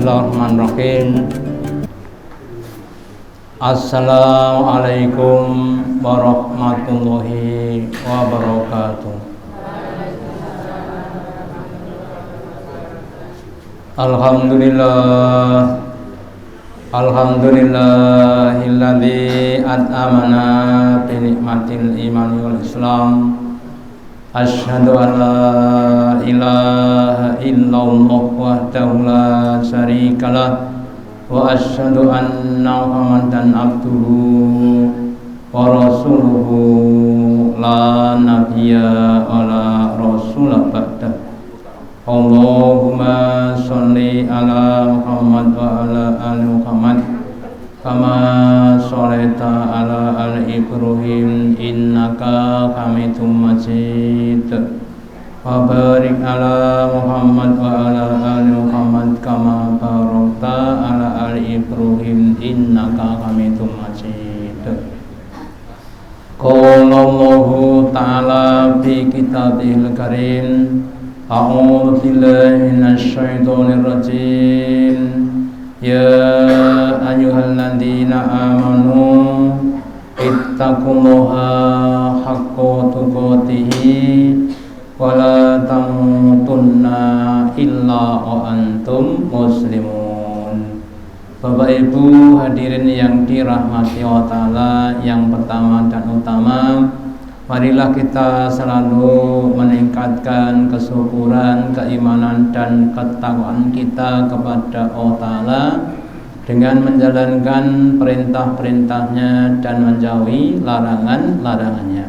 Bismillahirrahmanirrahim. Assalamualaikum warahmatullahi wabarakatuh. Alhamdulillah, alhamdulillahilladzi at'amana bi nikmatil imani wal islam. Asyhadu an la ilaha illallah wahdahu la syarikalah wa asyhadu anna Muhammadan abduhu wa rasuluhu la nabiyya wa la rasula ba'dah. Allahumma sholli ala Muhammad wa ala ali Muhammad kama sholaita ala ali Ibrahim innaka Hamidum Majid. Wa barik ala Muhammad wa ala ali Muhammad kama barakta ala ali Ibrahim innaka Hamidum Majid. Qala Allahu ta'ala fi kitabihil karim. A'udzu billahi minasy syaithanir rajim. Ya ayyuhalladzina amanu ittaqullaha haqqa tuqatih wa la tamutunna illa wa antum muslimun. Bapak Ibu hadirin yang dirahmati Allah Ta'ala, yang pertama dan utama, marilah kita selalu meningkatkan kesyukuran, keimanan dan ketakwaan kita kepada Allah Ta'ala dengan menjalankan perintah-perintahnya dan menjauhi larangan-larangannya.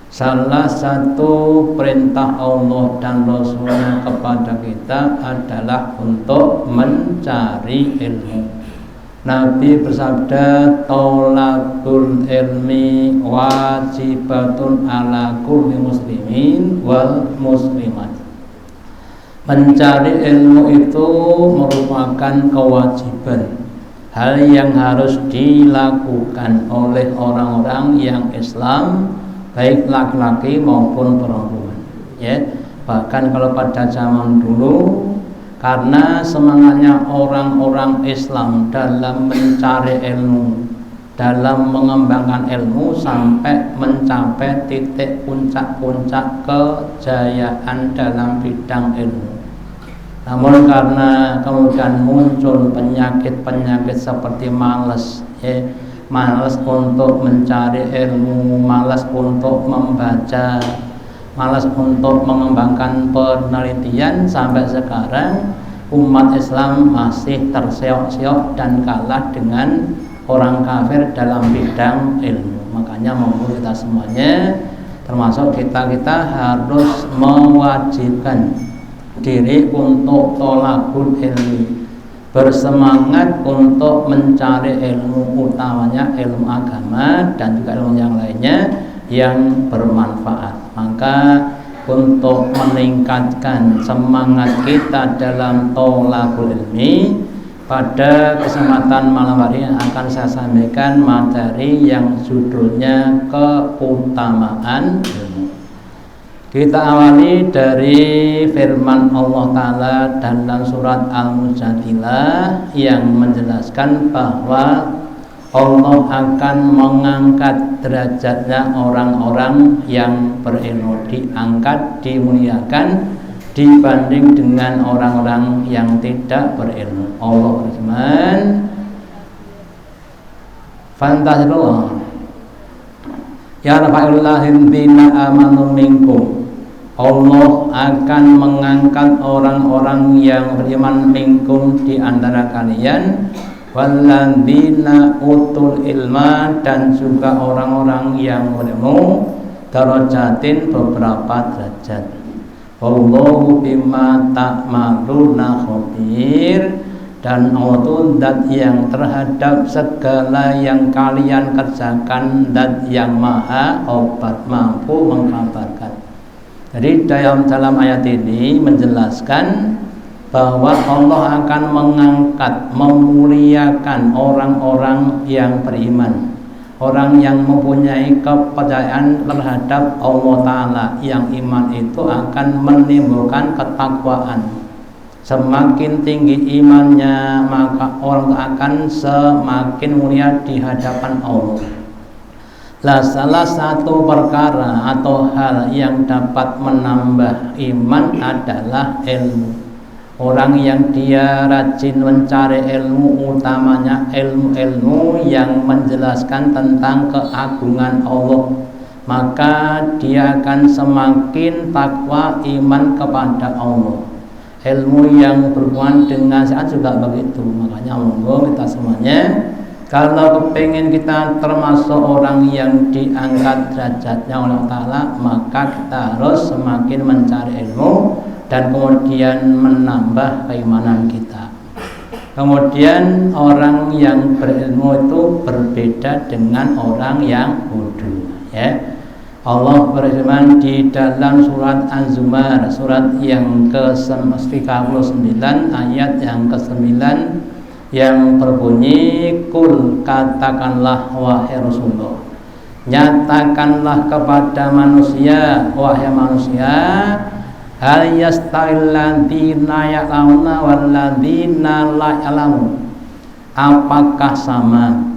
Salah satu perintah Allah dan Rasulnya kepada kita adalah untuk mencari ilmu. Nabi bersabda, tolabul ilmi wajibatun ala kulli muslimin wal muslimat. Mencari ilmu itu merupakan kewajiban, hal yang harus dilakukan oleh orang-orang yang Islam, baik laki-laki maupun perempuan. Ya, bahkan kalau pada zaman dulu, karena semangatnya orang-orang Islam dalam mencari ilmu, dalam mengembangkan ilmu sampai mencapai titik puncak-puncak kejayaan dalam bidang ilmu. Namun karena kemudian muncul penyakit-penyakit seperti malas, malas untuk mencari ilmu, malas untuk membaca, malas untuk mengembangkan penelitian, sampai sekarang umat Islam masih terseok-seok dan kalah dengan orang kafir dalam bidang ilmu. Makanya mohon kita semuanya, termasuk kita harus mewajibkan diri untuk tolabul ilmi, bersemangat untuk mencari ilmu, utamanya ilmu agama dan juga ilmu yang lainnya yang bermanfaat. Maka untuk meningkatkan semangat kita dalam tolabul ilmi, pada kesempatan malam hari akan saya sampaikan materi yang judulnya keutamaan ilmu. Kita awali dari firman Allah Ta'ala dalam surat Al-Mujadilah yang menjelaskan bahwa Allah akan mengangkat derajatnya orang-orang yang berilmu, diangkat, dimuliakan dibanding dengan orang-orang yang tidak berilmu. Allah berfirman, "Fantazirullah yarfa'illahil ladzina amanu minkum." Allah akan mengangkat orang-orang yang beriman minkum, di antara kalian, walladzina utul ilma, dan juga orang-orang yang berilmu, darajatin, beberapa derajat. Wallahu bima ta'maluna khabir, dan Allah itu zat yang terhadap segala yang kalian kerjakan, zat yang maha obat, mampu mengkabarkan. Jadi dalam ayat ini menjelaskan bahwa Allah akan mengangkat, memuliakan orang-orang yang beriman, orang yang mempunyai kepercayaan terhadap Allah Ta'ala. Yang iman itu akan menimbulkan ketakwaan, Semakin tinggi imannya, maka orang akan semakin mulia di hadapan Allah. Lah salah satu perkara atau hal yang dapat menambah iman adalah ilmu. Orang yang dia rajin mencari ilmu, utamanya ilmu-ilmu yang menjelaskan tentang keagungan Allah, maka dia akan semakin takwa iman kepada Allah. Ilmu yang berhubungan dengan syariat juga begitu. Makanya monggo kita semuanya, kalau kepingin kita termasuk orang yang diangkat derajatnya oleh Allah Ta'ala, maka kita harus semakin mencari ilmu dan kemudian menambah keimanan kita. Kemudian orang yang berilmu itu berbeda dengan orang yang bodoh, ya. Allah berfirman di dalam surat Az-Zumar, surat yang ke-39 ayat yang ke-9 yang berbunyi, Kul, katakanlah wahai Rasulullah, nyatakanlah kepada manusia, wahai manusia, hal yastawil ladzina ya'lamuna wal ladzina la ya'lamun, apakah sama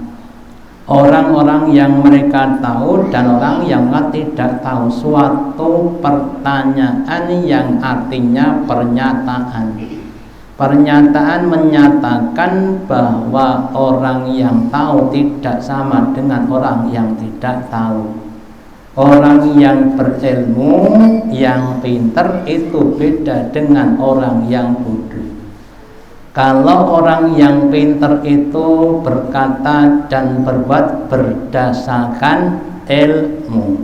orang-orang yang mereka tahu dan orang yang tidak tahu? Suatu pertanyaan yang artinya pernyataan. Pernyataan menyatakan bahwa orang yang tahu tidak sama dengan orang yang tidak tahu. Orang yang berilmu, yang pintar itu beda dengan orang yang bodoh. Kalau orang yang pintar itu berkata dan berbuat berdasarkan ilmu,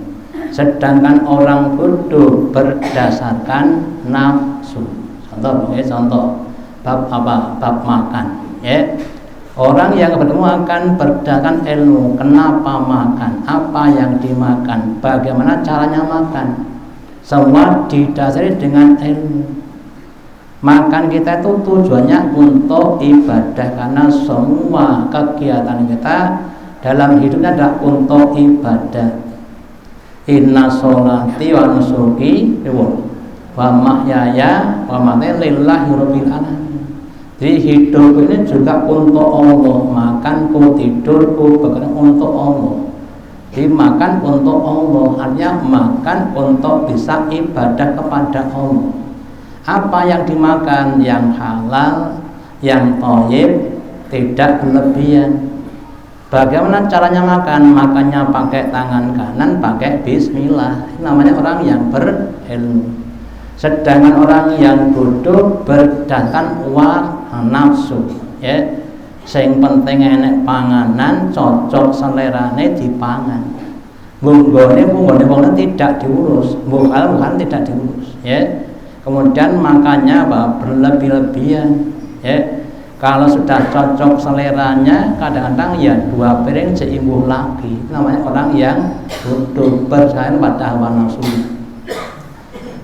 sedangkan orang bodoh berdasarkan nafsu. Contoh bab apa? Bab makan, ya. Orang yang berilmu akan berdasarkan ilmu. Kenapa makan? Apa yang dimakan? Bagaimana caranya makan? Semua didasari dengan ilmu. Makan kita itu tujuannya untuk ibadah, karena semua kegiatan kita dalam hidupnya adalah untuk ibadah. Inna sholati wa nusuki wa mahyaya wa mamati lillahi rabbil alamin. Jadi hidup ini juga untuk Allah, makanku, tidurku, bekerja untuk Allah. Dimakan untuk Allah, artinya makan untuk bisa ibadah kepada Allah. Apa yang dimakan? Yang halal, yang thayyib, tidak berlebihan. Bagaimana caranya makan? Makannya pakai tangan kanan, pakai bismillah. Ini namanya orang yang berilmu. Sedangkan orang yang bodoh berdasarkan nafsu, ya. Sing penting enek panganan, cocok selerane dipangan. Bunggone wong tidak diurus, bukan tidak diurus, ya. Kemudian makannya apa? Berlebih-lebihan, ya. Kalau sudah cocok seleranya, kadang-kadang ya 2 piring seimbuh lagi. Namanya orang yang bodoh, bersayang pada hawa nafsu.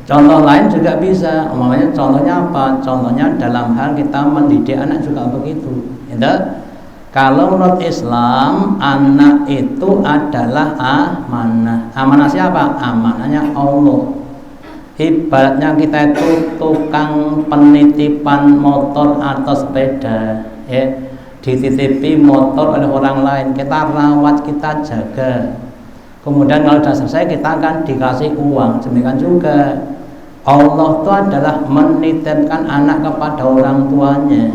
Contoh lain juga bisa, umpamanya contohnya apa? Contohnya dalam hal kita mendidik anak juga begitu. Kalau menurut Islam, anak itu adalah amanah. Amanah siapa? Amanahnya Allah. Ibaratnya kita itu tukang penitipan motor atau sepeda, ya. Dititipi motor oleh orang lain, kita rawat, kita jaga. Kemudian kalau sudah selesai kita akan dikasih uang. Demikian juga Allah itu adalah menitipkan anak kepada orang tuanya,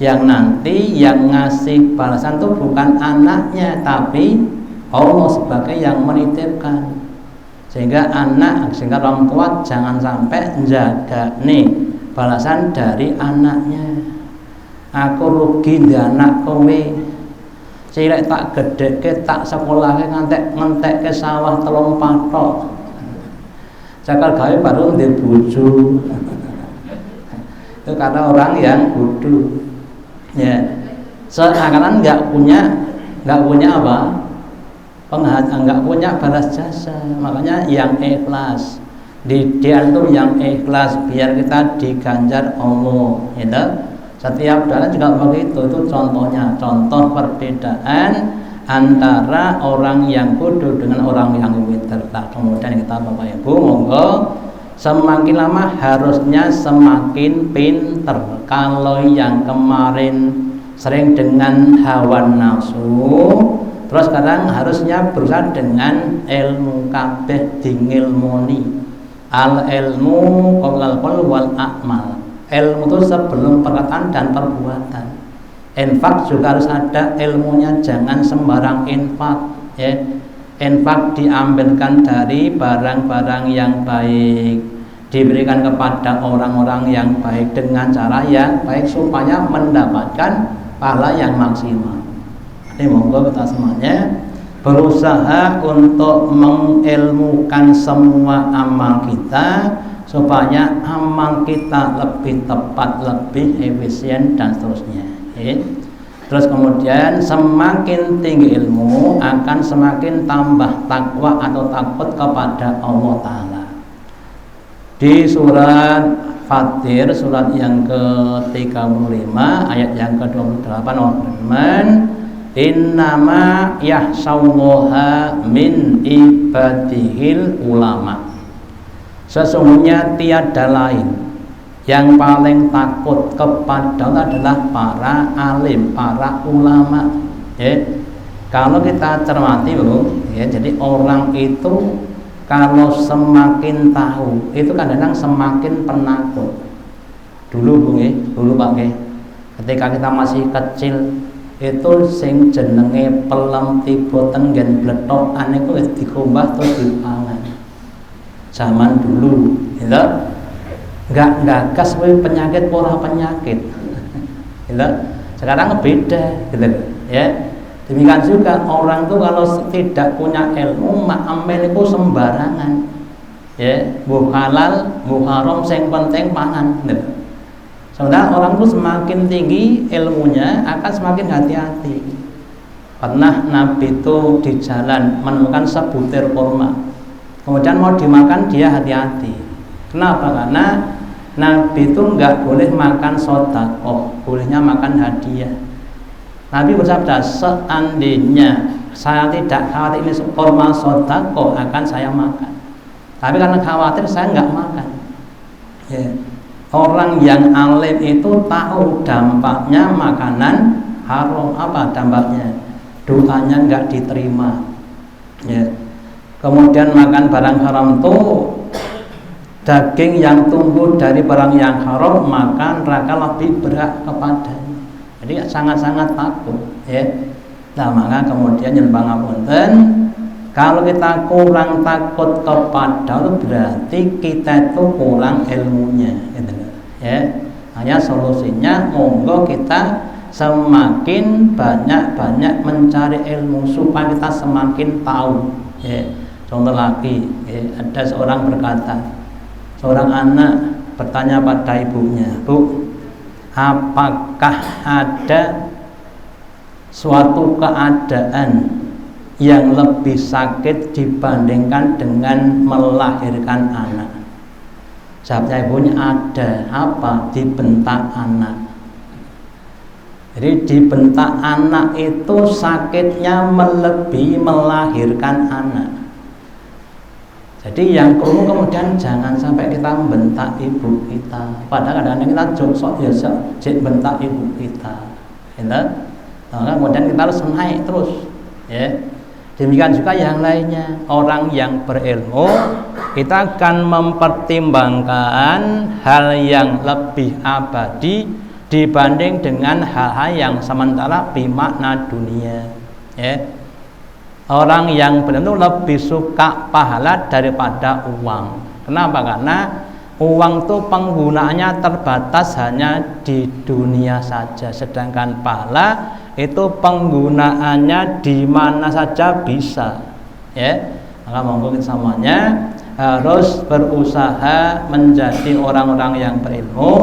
yang nanti yang ngasih balasan itu bukan anaknya, tapi Allah sebagai yang menitipkan. Sehingga orang tua jangan sampai jaga nih balasan dari anaknya. Aku rugi di anak kowe, cilek tak gedhe tak sekolahke ngantek ke sawah 3 patok. Cakal gawe baru ndek bojo. Itu karena orang yang bodoh, ya. Seakan-akan nggak punya apa? Nggak punya balas jasa. Makanya yang ikhlas, didikan tuh yang ikhlas biar kita diganjar Allah, gitu. Setiap dalam juga begitu. Itu contohnya, contoh perbedaan antara orang yang bodoh dengan orang yang pintar. Kemudian kita Bapak Ibu, monggo semakin lama harusnya semakin pinter. Kalau yang kemarin sering dengan hawa nafsu, terus sekarang harusnya berusaha dengan ilmu, kabeh dingilmoni. Al ilmu qoblal qaul wal a'mal. Ilmu itu sebelum perkataan dan perbuatan. Infak juga harus ada ilmunya, jangan sembarang infak, ya. Infak diambilkan dari barang-barang yang baik, diberikan kepada orang-orang yang baik dengan cara yang baik supaya mendapatkan pahala yang maksimal. Ini monggo kita semuanya berusaha untuk mengilmukan semua amal kita supaya amal kita lebih tepat, lebih efisien dan seterusnya. Terus kemudian semakin tinggi ilmu akan semakin tambah takwa atau takut kepada Allah Ta'ala. Di surat Fatir, surat yang ke-35 ayat yang ke-28 Allah berfirman, innama yahsawwaha min ibadihil ulama. Sesungguhnya tiada lain yang paling takut kepada Allah adalah para alim, para ulama. Ya. Kalau kita cermati, Bro, ya, jadi orang itu kalau semakin tahu itu kadang-kadang semakin penakut. Dulu, Bro, ya, dulu Pak, ya, ketika kita masih kecil itu sing jenenge pelem tiba tenggen bletokan itu dikumbah terus dipangan. Zaman dulu, gitu. Nggak gagas penyakit pora penyakit, gitu. Sekarang beda, gitu, ya. Demikian juga orang tuh kalau tidak punya ilmu amel itu sembarangan, ya. Bu halal, bu haram, yang penting pangan, gitu. Sementara orang tuh semakin tinggi ilmunya akan semakin hati-hati. Pernah Nabi itu di jalan menemukan sebutir kurma, kemudian mau dimakan dia hati-hati. Kenapa? Karena Nabi itu nggak boleh makan sedekah, bolehnya makan hadiah. Nabi bersabda, seandainya saya tidak khawatir ini kurma sedekah akan saya makan, tapi karena khawatir saya nggak makan. Ya. Orang yang alim itu tahu dampaknya makanan haram. Apa dampaknya? Doanya nggak diterima. Ya. Kemudian makan barang haram itu daging yang tumbuh dari barang yang haram, maka neraka lebih berat kepadanya. Jadi sangat-sangat takut, ya. Nah, maka kemudian yang pangapunten, kalau kita kurang takut kepada Allah berarti kita itu kurang ilmunya, gitu, ya. Hanya solusinya monggo kita semakin banyak mencari ilmu supaya kita semakin tahu, ya. Contoh lagi, ya, ada seorang berkata, seorang anak bertanya pada ibunya, Bu, apakah ada suatu keadaan yang lebih sakit dibandingkan dengan melahirkan anak? Jawabnya ibunya, ada. Apa? Dibentak anak. Jadi dibentak anak itu sakitnya melebihi melahirkan anak. Jadi yang perlu kemudian jangan sampai kita membentak ibu kita. Padahal kadang-kadang kita sok ya sok bentak ibu kita, gitu. Nah, kemudian kita harus naik terus, ya. Demikian juga yang lainnya. Orang yang berilmu kita akan mempertimbangkan hal yang lebih abadi dibanding dengan hal-hal yang sementara bermakna dunia, ya. Orang yang benar-benar lebih suka pahala daripada uang. Kenapa? Karena uang itu penggunaannya terbatas hanya di dunia saja, sedangkan pahala itu penggunaannya di mana saja bisa, ya. Maka monggo kita semuanya harus berusaha menjadi orang-orang yang berilmu.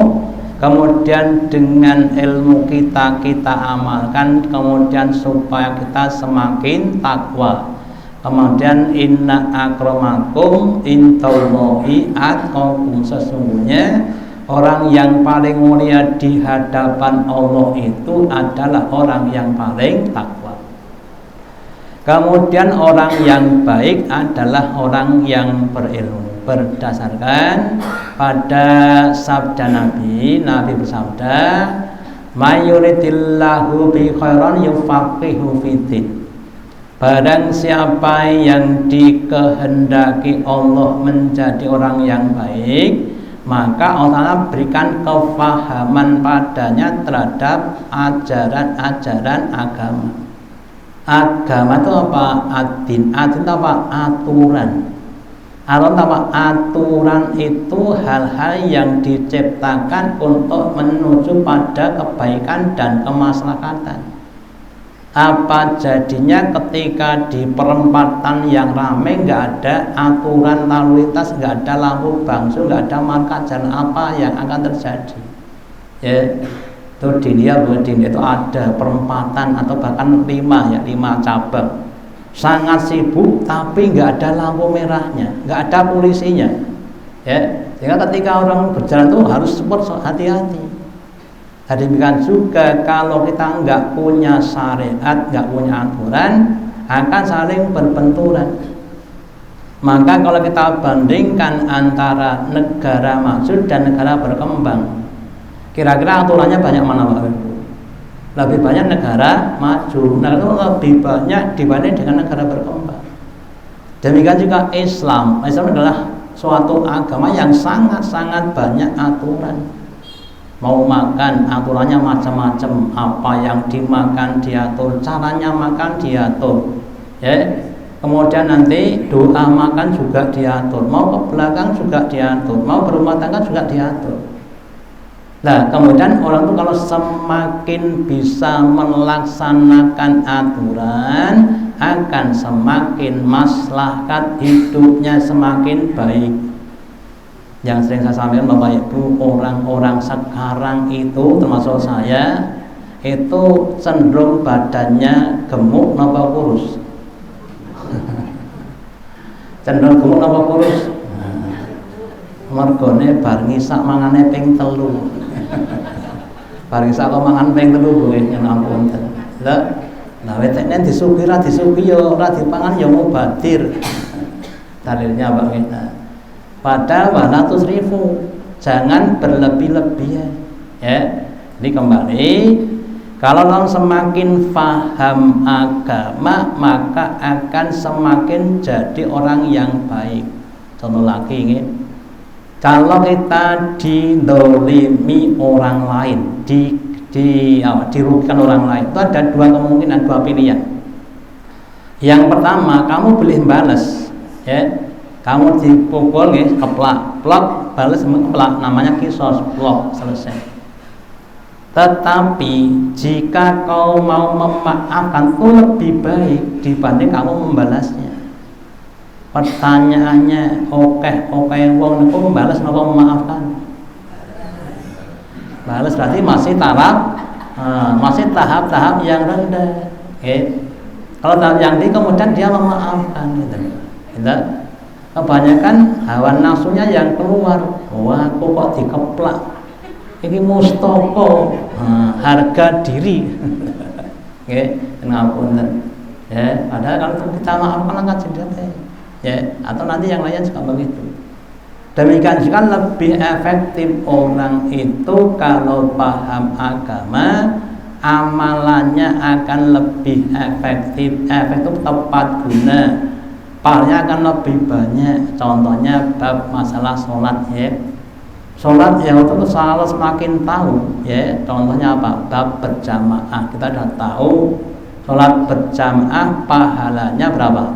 Kemudian dengan ilmu kita amalkan, kemudian supaya kita semakin takwa. Kemudian inna akramakum indallahi atqakum, sesungguhnya orang yang paling mulia di hadapan Allah itu adalah orang yang paling takwa. Kemudian orang yang baik adalah orang yang berilmu. berdasarkan pada sabda Nabi bersabda, mayuridillahu bi khairan yufaqihu fiddin. Barang siapa yang dikehendaki Allah menjadi orang yang baik, maka Allah berikan kefahaman padanya terhadap ajaran-ajaran agama. Agama itu apa? Adin itu apa? Aturan. Aturan itu hal-hal yang diciptakan untuk menuju pada kebaikan dan kemaslahatan. Apa jadinya ketika di perempatan yang ramai nggak ada aturan lalu lintas, nggak ada lampu bangsu, nggak ada marka jalan, apa yang akan terjadi? Ya, itu di India itu ada perempatan atau bahkan 5 cabang, sangat sibuk tapi nggak ada lampu merahnya, nggak ada polisinya, ya, sehingga ketika orang berjalan tuh harus support, hati-hati. Demikian juga kalau kita nggak punya syariat, nggak punya aturan, akan saling berbenturan. Maka kalau kita bandingkan antara negara maju dan negara berkembang, kira-kira aturannya banyak mana Pak? Lebih banyak negara maju, negara itu lebih banyak dibanding dengan negara berkembang. Demikian juga Islam adalah suatu agama yang sangat-sangat banyak aturan. Mau makan aturannya macam-macam, apa yang dimakan diatur, caranya makan diatur, ya. Kemudian nanti doa makan juga diatur, mau ke belakang juga diatur, mau berumah tangga juga diatur. Nah, kemudian orang itu kalau semakin bisa melaksanakan aturan, akan semakin maslahat hidupnya semakin baik. Yang sering saya sampaikan Bapak Ibu, orang-orang sekarang itu termasuk saya itu cenderung badannya gemuk napa kurus. Cenderung gemuk napa kurus. Mergone bar ngisak mangane ping 3. Bar ngisak kok mangan ping 3 kuwi ampun. Lah wetene disugi yo ora dipangan yo mubadir. Dalilnya Pak kita. Padahal 100.000, jangan berlebih-lebihan, ya. Ini kembali, kalau orang semakin paham agama, maka akan semakin jadi orang yang baik. Contoh lagi ini, kalau kita didolimi orang lain, dirugikan orang lain, itu ada 2 kemungkinan, 2 pilihan. Yang pertama, kamu boleh balas, ya. Kamu dipukul nih, keplak, plok, balas keplak, namanya kisos, plok, selesai. Tetapi jika kau mau memaafkan, itu lebih baik dibanding kamu membalasnya. Pertanyaannya, oke, wong niku membalas napa memaafkan? Balas berarti masih tahap yang rendah. Okay. Kalau tahap yang tinggi kemudian dia memaafkan, gitu. Kebanyakan hawa nafsunya yang keluar. Wah, aku kok dikeplak, ini mustoko, harga diri. Oke, kenapa? Ya, padahal kalau kita maafkan akan jadi, ya, atau nanti yang lain juga begitu. Demikian juga lebih efektif orang itu kalau paham agama, amalannya akan lebih efektif tepat guna. Pahalanya akan lebih banyak. Contohnya bab masalah sholat, ya. Sholat yang itu selalu semakin tahu, ya. Contohnya apa? Bab berjamaah. Kita sudah tahu sholat berjamaah pahalanya berapa?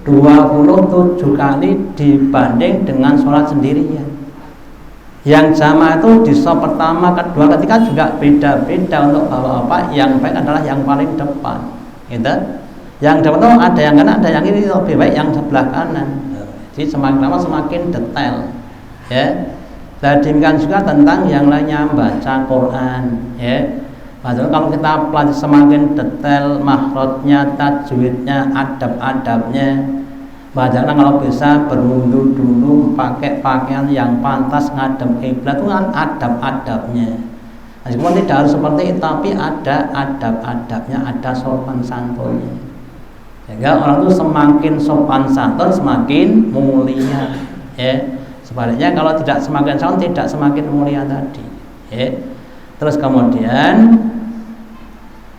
27 kali dibanding dengan sholat sendirian. Yang jamaah itu di sholat pertama, kedua, ketiga juga beda-beda untuk bapak-bapak. Yang baik adalah yang paling depan, gitu. Yang depan itu ada yang kanan, ada yang ini, lebih baik yang sebelah kanan. Jadi semakin lama semakin detail, ya. Dan demikian juga tentang yang lainnya, baca Quran, ya. Maksudnya kalau kita pelajari semakin detail makhrajnya, tajwidnya, adab-adabnya. Bacanya kalau bisa berwudu dulu, pakai pakaian yang pantas ngadep kiblat, itu kan adab-adabnya. Meskipun tidak harus seperti itu, tapi ada adab-adabnya, ada sopan santunnya. Sehingga orang itu semakin sopan santun semakin mulia. Sebaliknya kalau tidak semakin santun tidak semakin mulia tadi. Terus kemudian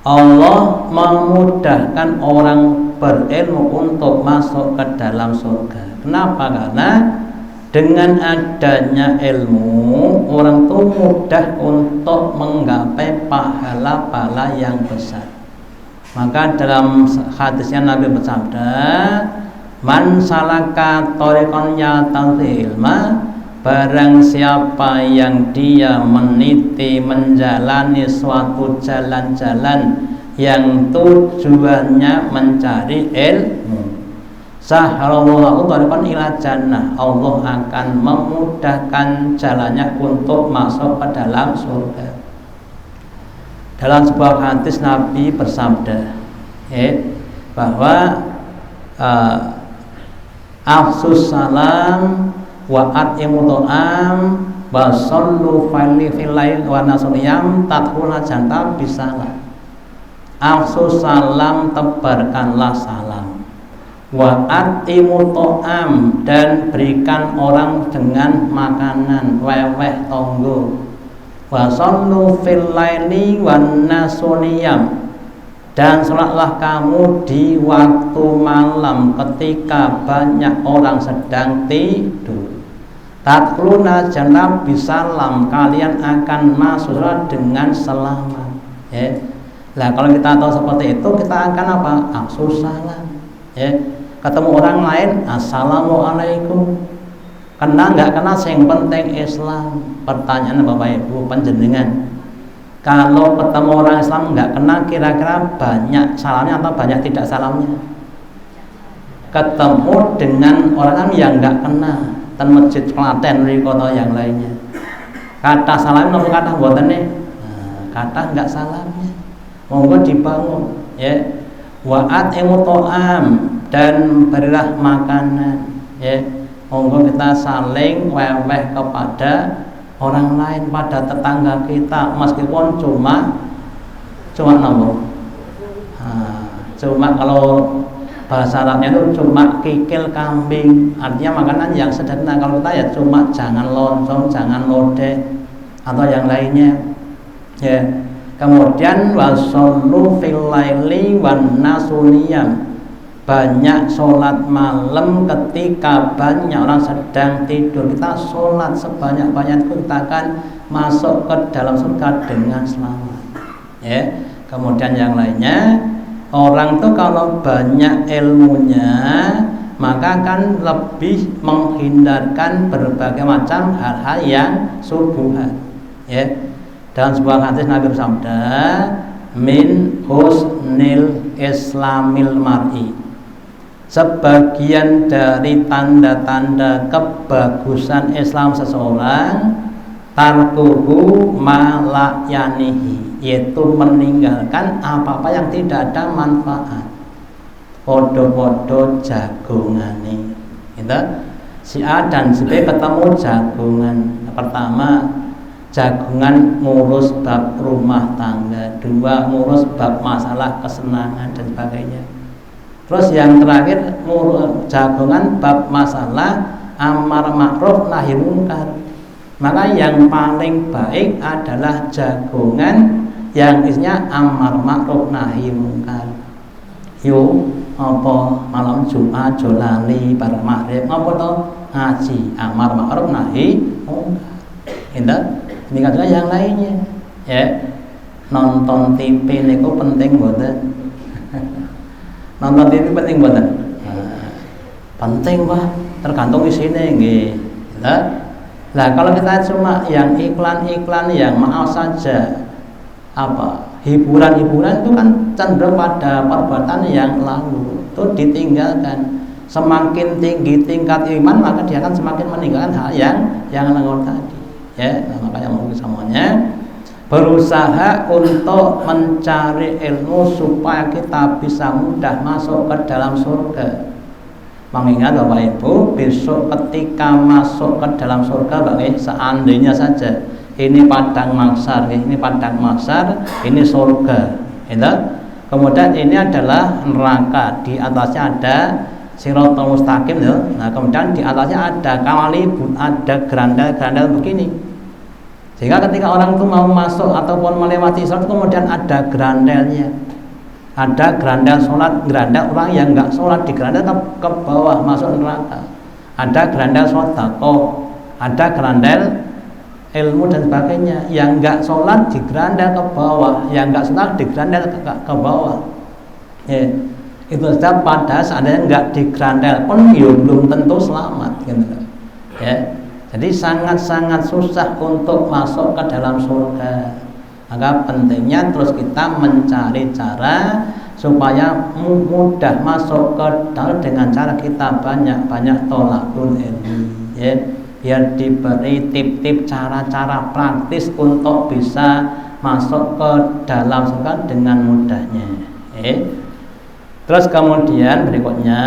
Allah memudahkan orang berilmu untuk masuk ke dalam surga. Kenapa? Karena dengan adanya ilmu orang itu mudah untuk menggapai pahala-pahala yang besar. Maka dalam hadisnya Nabi bersabda, man salaka thariqan yaltamisu ilma, barang siapa yang dia meniti menjalani suatu jalan-jalan yang tujuannya mencari ilmu, sahalallahu thariqan ila jannah, Allah akan memudahkan jalannya untuk masuk ke dalam surga. Dalam sebuah hadis Nabi bersabda bahwa afsus salam wa at'imu ta'am wa sallu fil lail wa nasuriyam tadkhulul jannata bisalam. Afsus salam, tebarkanlah salam, wa at'imu ta'am, dan berikan orang dengan makanan, weweh tonggo, wa sallu fil laili wan nasuniyam, dan sholatlah kamu di waktu malam ketika banyak orang sedang tidur. Tadkhuluna jannah bisalam, kalian akan masuk dengan selamat. Nah kalau kita tahu seperti itu, kita akan apa? Afsus salam. Ketemu orang lain, assalamualaikum. Kenal nggak kenal, yang penting Islam. Pertanyaan Bapak Ibu penjenengan, kalau ketemu orang Islam nggak kenal, kira-kira banyak salamnya atau banyak tidak salamnya? Ketemu dengan orang yang nggak kenal, ten masjid Klaten atau yang lainnya, kata salam atau kata buatan nih? Kata nggak salamnya, monggo dibangun. Wa'at emutoam, dan berilah makanan. Monggo kita saling weweh kepada orang lain, pada tetangga kita, meskipun cuma nopo. Cuma kalau bahasa Arabnya itu cuma kikil kambing, artinya makanan yang sederhana. Kalau kita ya cuma jangan lontong, jangan lodeh atau yang lainnya. Kemudian wasallu fil laili wan nasuniyam, banyak sholat malam ketika banyak orang sedang tidur. Kita sholat sebanyak-banyak itu, kita akan masuk ke dalam surga dengan selamat. Kemudian yang lainnya, orang tuh kalau banyak ilmunya maka akan lebih menghindarkan berbagai macam hal-hal yang subuhat. Dalam sebuah hadis Nabi bersabda, min husnil islamil mar'i, sebagian dari tanda-tanda kebagusan Islam seseorang, tarkuhu malayanihi, yaitu meninggalkan apa-apa yang tidak ada manfaat. Podo-podo jagongane, gitu. Si A dan si B ketemu jagongan. Pertama, jagongan ngurus bab rumah tangga, dua ngurus bab masalah kesenangan dan sebagainya. Terus yang terakhir jagongan bab masalah amar ma'ruf nahi munkar. Maka yang paling baik adalah jagongan yang isinya amar ma'ruf nahi munkar. Yuk apa malam Jumat jolali bar maghrib apa to ngaji amar ma'ruf nahi munkar. Indah. Demikian juga yang lainnya. Nonton TV niku penting mboten? Nonton TV penting mboten? Penting, Pak. Tergantung isine nggih. Lah kalau kita cuma yang iklan-iklan yang maaf saja hiburan-hiburan itu kan cenderung pada perbuatan yang lalu, itu ditinggalkan. Semakin tinggi tingkat iman maka dia akan semakin meninggalkan hal yang lalu tadi. Makanya mungkin semuanya berusaha untuk mencari ilmu supaya kita bisa mudah masuk ke dalam surga. Mengingat Bapak Ibu, besok ketika masuk ke dalam surga, seandainya saja ini padang mahsyar, ini surga, Kemudian ini adalah neraka, di atasnya ada siratal mustaqim ya. Nah, kemudian di atasnya ada kawalibun, ada gerandal-gerandal begini. Sehingga ketika orang itu mau masuk ataupun melewati sholat, kemudian ada gerandalnya. Ada gerandal sholat, gerandal orang yang nggak sholat di gerandal ke bawah masuk neraka. Ada gerandal sodako, ada gerandal ilmu dan sebagainya. Yang nggak sholat di gerandal ke bawah, yang nggak sholat di gerandal ke bawah. Ya, itu saja pada seandainya nggak di gerandal pun ya belum tentu selamat, gitu. Ya, jadi sangat-sangat susah untuk masuk ke dalam surga. Maka pentingnya terus kita mencari cara supaya mudah masuk ke dalam dengan cara kita banyak-banyak tolakul ilmu, ya, biar diberi tip-tip cara-cara praktis untuk bisa masuk ke dalam surga dengan mudahnya, ya. Terus kemudian berikutnya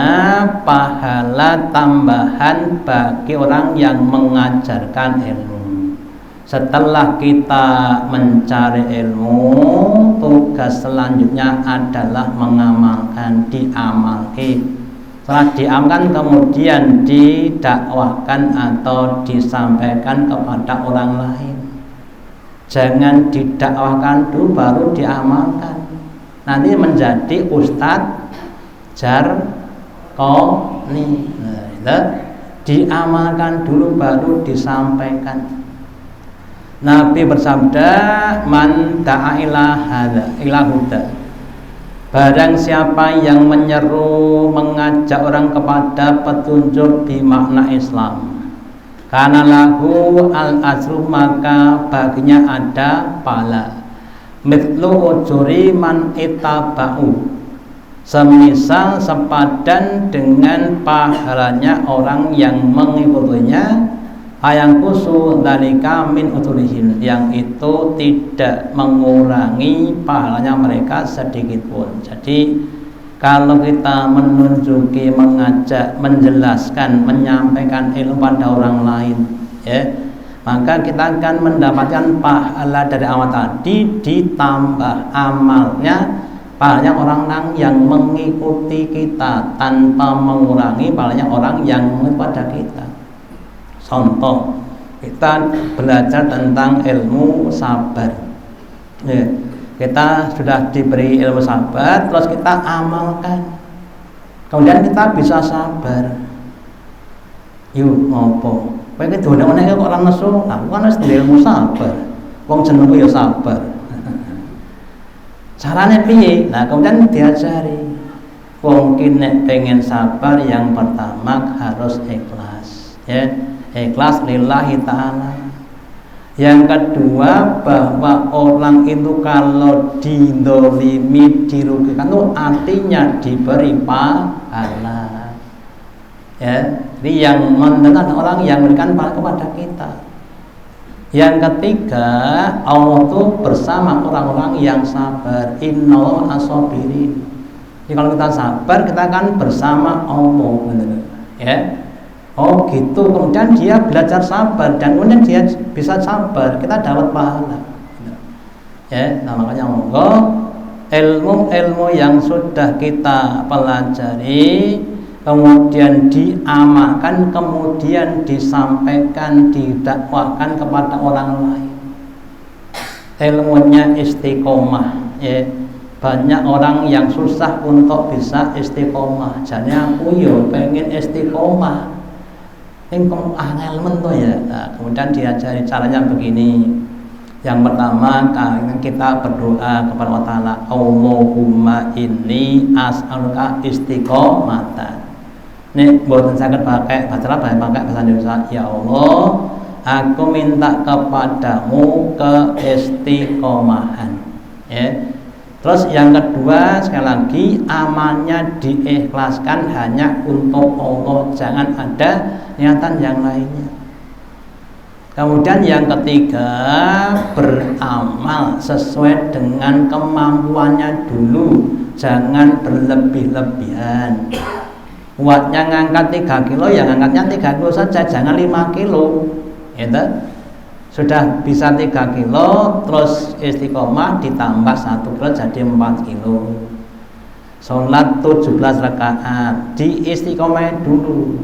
pahala tambahan bagi orang yang mengajarkan ilmu. Setelah kita mencari ilmu, tugas selanjutnya adalah mengamalkan, diamalkan. Setelah diamalkan kemudian didakwahkan atau disampaikan kepada orang lain. Jangan didakwahkan dulu baru diamalkan. Nanti menjadi ustadz jarkoni. Nah, diamalkan dulu baru disampaikan. Nabi bersabda, man da'a ila huda. Barang siapa yang menyeru, mengajak orang kepada petunjuk di makna Islam, karena lahu al-azru, maka baginya ada pahala. Mithlu ujuri man itaba'u, semisal sepadan dengan pahalanya orang yang mengikutinya. Ayang kusu dalika min uturihin, yang itu tidak mengurangi pahalanya mereka sedikit pun. Jadi kalau kita menunjuki, mengajak, menjelaskan, menyampaikan ilmu pada orang lain, ya, maka kita akan mendapatkan pahala dari amal tadi ditambah amalnya, pahalanya orang-orang yang mengikuti kita tanpa mengurangi pahalanya orang yang mengikuti pada kita. Contoh, kita belajar tentang ilmu sabar, ya, kita sudah diberi ilmu sabar, terus kita amalkan, kemudian kita bisa sabar. Yuk ngopo, pengen dona-dona kok orang nesu, aku kan harus ilmu sabar, wong jenengku ya sabar. Caranya piye? Nah, kemudian diajari. Mungkin nek pengen sabar, yang pertama harus ikhlas, ya. Ikhlas lillahi ta'ala. Yang kedua, bahwa orang itu kalau didolimi, dirugikan itu artinya diberi pahala, ya. Jadi yang mendengar orang yang memberikan pahala kepada kita. Yang ketiga, Allah itu bersama orang-orang yang sabar. Innallaha as-sabirin. Jadi kalau kita sabar, kita akan bersama Allah, benar, ya. Oh gitu, kemudian dia belajar sabar dan kemudian dia bisa sabar, kita dapat pahala, ya. Nah, makanya monggo ilmu-ilmu yang sudah kita pelajari kemudian diamalkan, kemudian disampaikan, didakwahkan kepada orang lain. Ilmunya istiqomah, ya. Banyak orang yang susah untuk bisa istiqomah. Jadi aku yo pengen istiqomah, engkau angel mentu ya. Nah, kemudian diajari caranya begini. Yang pertama, kita berdoa kepada Allah Ta'ala, Allahumma inni as'aluka istiqomatan. Ini buatan saya pakai bahasa Indonesia. Ya Allah, aku minta kepadamu keistiqomahan, ya. Terus yang kedua, sekali lagi, amalnya diikhlaskan hanya untuk Allah, jangan ada niatan yang lainnya. Kemudian yang ketiga, beramal sesuai dengan kemampuannya dulu, jangan berlebih-lebihan. Kuatnya ngangkat 3 kilo, ya ngangkatnya 3 kilo saja, jangan 5 kilo, gitu. sudah bisa 3 kilo, terus istiqomah ditambah 1 kilo jadi 4 kilo. Sholat 17 rakaat, di istiqomah dulu.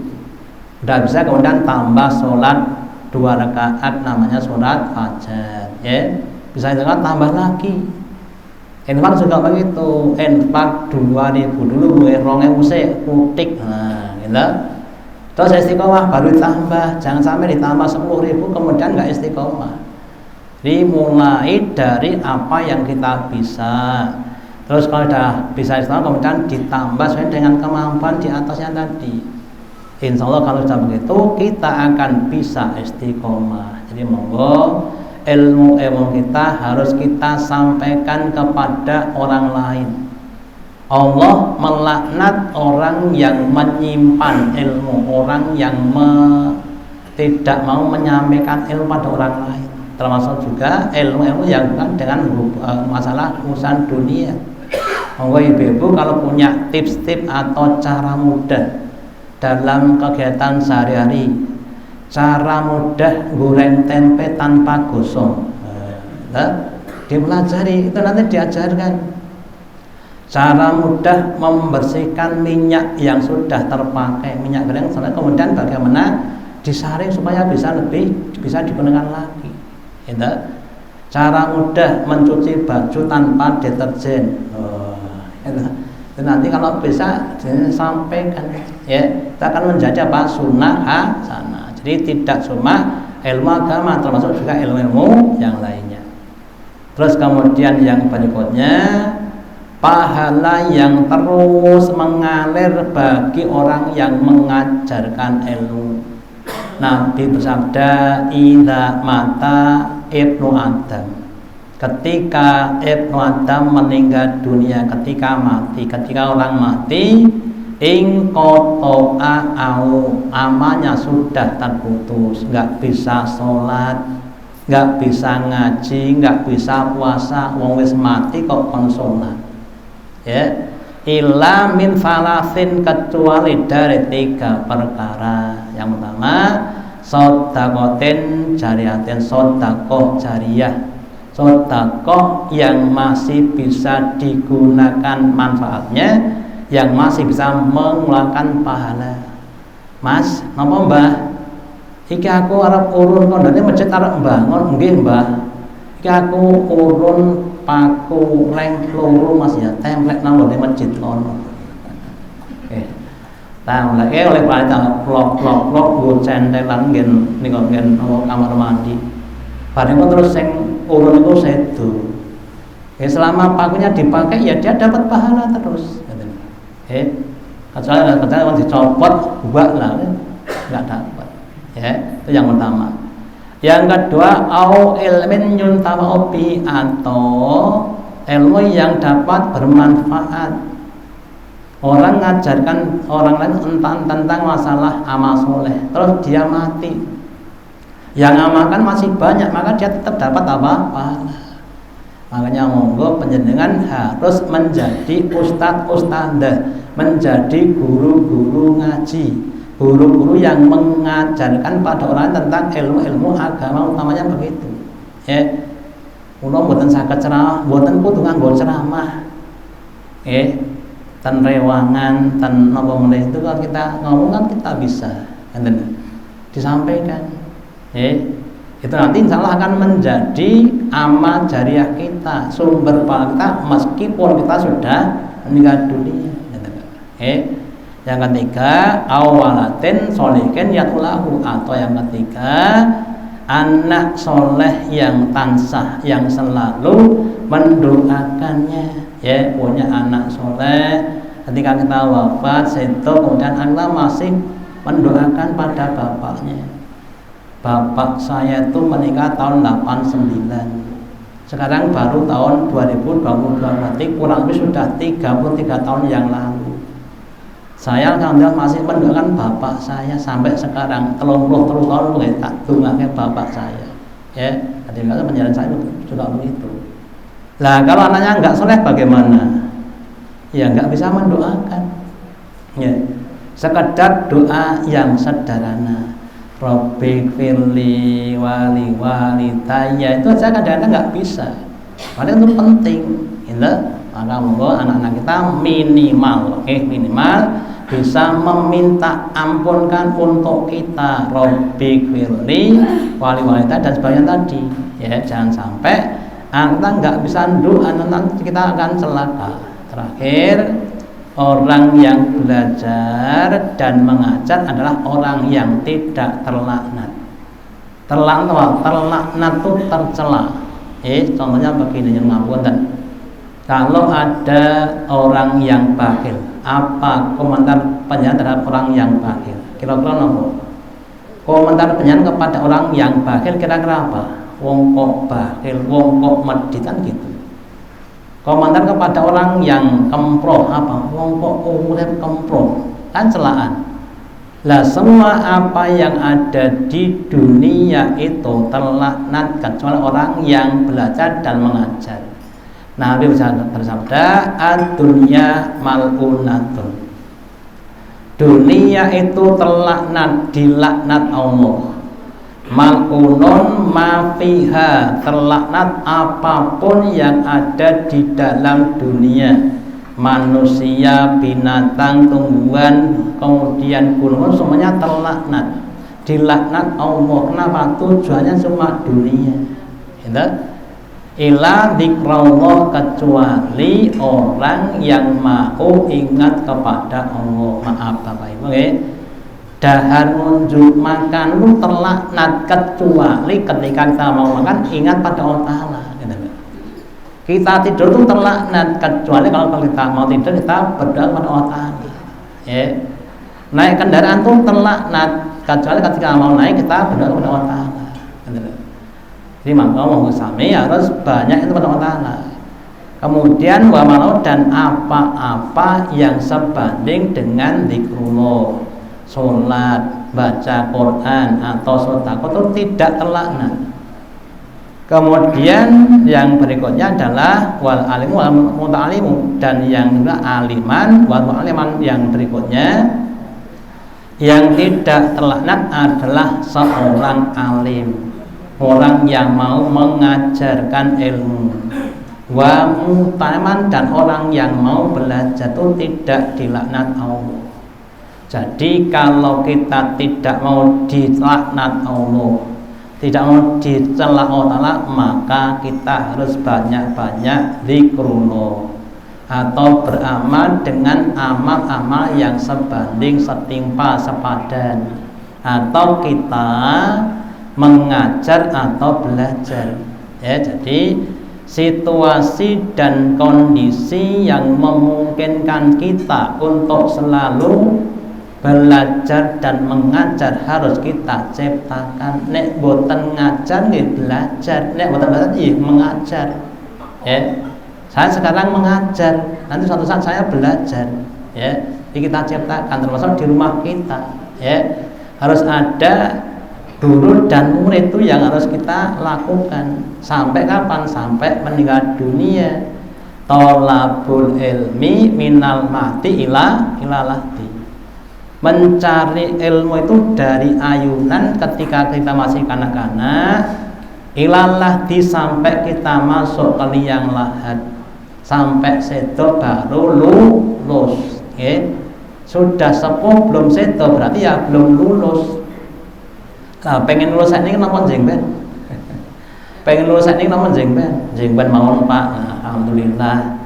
Udah bisa kemudian tambah sholat 2 rakaat namanya sholat fajar, ya. Bisa itu kan tambah lagi. Infak juga begitu, infak 2000 dulu, 2000 sih kutik, nah, gitu. Terus istiqomah baru ditambah, jangan sampai ditambah 10.000 kemudian nggak istiqomah. Dimulai dari apa yang kita bisa. Terus kalau sudah bisa istiqomah kemudian ditambah sesuai dengan kemampuan di atasnya tadi. Insya Allah kalau sudah begitu kita akan bisa istiqomah. Jadi monggo ilmu kita harus kita sampaikan kepada orang lain. Allah melaknat orang yang menyimpan ilmu, orang yang tidak mau menyampaikan ilmu pada orang lain. Termasuk juga ilmu-ilmu yang bukan dengan masalah urusan dunia. Monggo ibu-ibu kalau punya tips-tips atau cara mudah dalam kegiatan sehari-hari, cara mudah goreng tempe tanpa gosong, dipelajari, itu nanti diajarkan. Cara mudah membersihkan minyak yang sudah terpakai, minyak goreng, kemudian bagaimana disaring supaya bisa digunakan lagi. Itu. Cara mudah mencuci baju tanpa deterjen. Itu nanti kalau bisa disampaikan, ya, kita akan menjadi apa? Sunnah hasanah. Jadi tidak cuma ilmu agama, termasuk juga ilmu-ilmu yang lainnya. Terus kemudian yang berikutnya, pahala yang terus mengalir bagi orang yang mengajarkan ilmu. Nabi bersabda, "Idza mata ibnu Adam." Ketika ibnu Adam meninggal dunia, ketika orang mati, ing kotoa au, amalnya sudah terputus, nggak bisa sholat, nggak bisa ngaji, nggak bisa puasa, wong wis mati kok kon sholat, ya. Illa min falasin, kecuali dari 3 perkara. Yang pertama, sodakotin jariyatin, sodakoh jariyah, sodakoh yang masih bisa digunakan manfaatnya, yang masih bisa mengeluarkan pahala. Mas, napa mbah? Iki aku arep urun kondone masjid arep mbangun, nggih mbah. Iki aku urun paku leng loro Mas ya, templek nang ngene masjid kono. Templeke oleh panitia plok nggo centelan ngen nika ngen kamar mandi. Bareng terus sing urun itu sedo. Selama pakunya dipakai ya dia dapat pahala terus. Kecuali dicopot buat lah, nggak dapat. Ya, itu yang pertama. Yang kedua, au ilmin yuntafa'u bi, atau ilmu yang dapat bermanfaat. Orang mengajarkan orang lain tentang masalah amal soleh, terus dia mati. Yang amalkan masih banyak, maka dia tetap dapat apa? Makanya monggo panjenengan harus menjadi ustadz-ustadzah, menjadi guru-guru ngaji, guru-guru yang mengajarkan pada orang tentang ilmu-ilmu agama, utamanya begitu. Ya, kula mboten saged ceramah, mboten kudu nganggo ceramah. Ten rewangan, ten napa meneh itu kalau kita ngomong kan kita bisa, enten disampaikan. Itu nanti insya Allah akan menjadi amal jariah kita, sumber pahala kita meskipun kita sudah meninggal dunia. Yang ketiga, awalatin solihin yatulahu, atau yang ketiga, anak soleh yang tansah, yang selalu mendoakannya. Ya, punya anak soleh, ketika kita wafat, seto, kemudian Allah masih mendoakan pada bapaknya. Bapak saya itu menikah tahun 89, sekarang baru tahun 2022, berarti kurang lebih sudah 33 tahun yang lalu. Saya alhamdulillah masih mendoakan bapak saya sampai sekarang 30 tahun tak dongake bapak saya. Ya, kadang-kadang penjelasan saya juga begitu. Lah kalau anaknya nggak soleh bagaimana? Ya nggak bisa mendoakan. Ya, sekedar doa yang sederhana. Rabbi firli wali walidayya, itu aja kadang-kadang nggak bisa. Padahal itu penting, gitu. Maka monggo anak-anak kita minimal bisa meminta ampunkan untuk kita, Rabbi firli wali walidayya dan sebagainya tadi. Ya, jangan sampai kita nggak bisa doa, nanti kita akan celaka. Terakhir, orang yang belajar dan mengajar adalah orang yang tidak terlaknat. Terlaknat itu tercela. Contohnya begini, yang ngapunten. Kalau ada orang yang bakhil, apa komentar penyanyi terhadap orang yang bakhil? Kira-kira apa? Komentar penyanyi kepada orang yang bakhil kira-kira apa? Wong kok bakhil, wong kok medit, kan gitu. Komentar kepada orang yang kemproh apa? Wong kok urip kemproh, kan celaan. Lah semua apa yang ada di dunia itu terlaknat kecuali orang yang belajar dan mengajar. Nabi bersabda, ad-dunya mal'unatun. Dunia itu terlaknat, dilaknat Allah. Mal'unun ma fiha, terlaknat apapun yang ada di dalam dunia. Manusia, binatang, tumbuhan, kemudian gunung, semuanya terlaknat, dilaknat Allah. Kenapa? Tujuannya cuma dunia. Gitu? Ila dzikrullah, kecuali orang yang mau ingat kepada Allah. Maaf Bapak Ibu, dahar nunjuk makan lu terlaknat kecuali ketika kita mau makan ingat pada Allah Ta'ala. Kita tidur itu terlaknat kecuali kalau kita mau tidur kita berdoa pada Allah Ta'ala. Naik kendaraan itu terlaknat kecuali ketika mau naik kita berdoa pada Allah Ta'ala. Jadi maka sami harus banyak itu pada Allah Ta'ala. Kemudian wa malau, dan apa-apa yang sebanding dengan zikrullah, sholat, baca Quran atau sedekah itu tidak terlaknat. Kemudian yang berikutnya adalah wal alimu wal muta'alimu, dan yang juga aliman wal muta'aliman. Yang berikutnya yang tidak terlaknat adalah seorang alim, orang yang mau mengajarkan ilmu, wa muta'aliman, dan orang yang mau belajar itu tidak dilaknat Allah. Jadi kalau kita tidak mau dilaknat Allah, tidak mau dicela Allah, maka kita harus banyak-banyak zikrullah atau beramal dengan amal-amal yang sebanding, setimpa, sepadan, atau kita mengajar atau belajar. Ya, jadi situasi dan kondisi yang memungkinkan kita untuk selalu belajar dan mengajar harus kita ciptakan. Nek boten ngajar nggih belajar, nek boten belajar nggih mengajar. Ya. Saya sekarang mengajar, nanti suatu saat saya belajar. Ya. Jadi kita ciptakan termasuk di rumah kita. Ya. Harus ada guru dan murid itu yang harus kita lakukan. Sampai kapan? Sampai meninggal dunia. Tolabul ilmi minal mahdi ila lahdi. Mencari ilmu itu dari ayunan ketika kita masih kanak-kanak, ilalah di sampai kita masuk ke liang lahat, sampai seto baru lulus. Sudah sepuh belum seto berarti ya belum lulus. Nah, pengen lulus ini kenapa jengben? Pengen lulus ini kenapa jengben mawon Pak. Nah, alhamdulillah.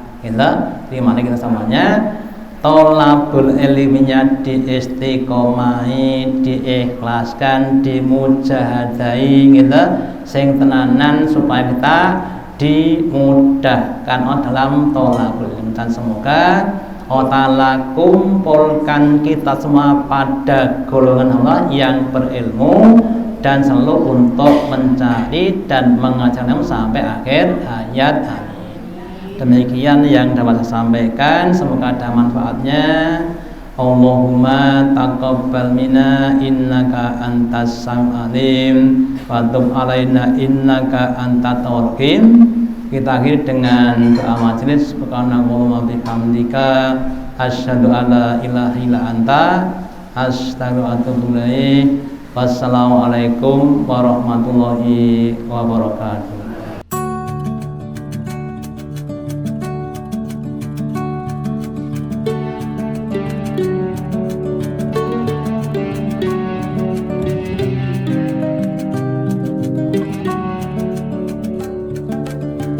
Di mana kita samanya? Tolabul ilminya diistiqomai, diikhlaskan, dimujahadai gitu, sing tenanan supaya kita dimudahkan dalam tolabul ilmi. Dan semoga Allah Ta'ala kumpulkan kita semua pada golongan Allah yang berilmu dan selalu untuk mencari dan mengajar ilmu sampai akhir hayat. Demikian yang dapat saya sampaikan, semoga ada manfaatnya. Allahumma taqabbal minna innaka antas samiul alim wa tub alaina innaka antat tawwabur rahim. Kita akhiri dengan doa majelis. Subhanallahumma bihamdika asyhadu alla ilaha illa anta astaghfiruka wa atubu ilaik. Wassalamualaikum warahmatullahi wabarakatuh.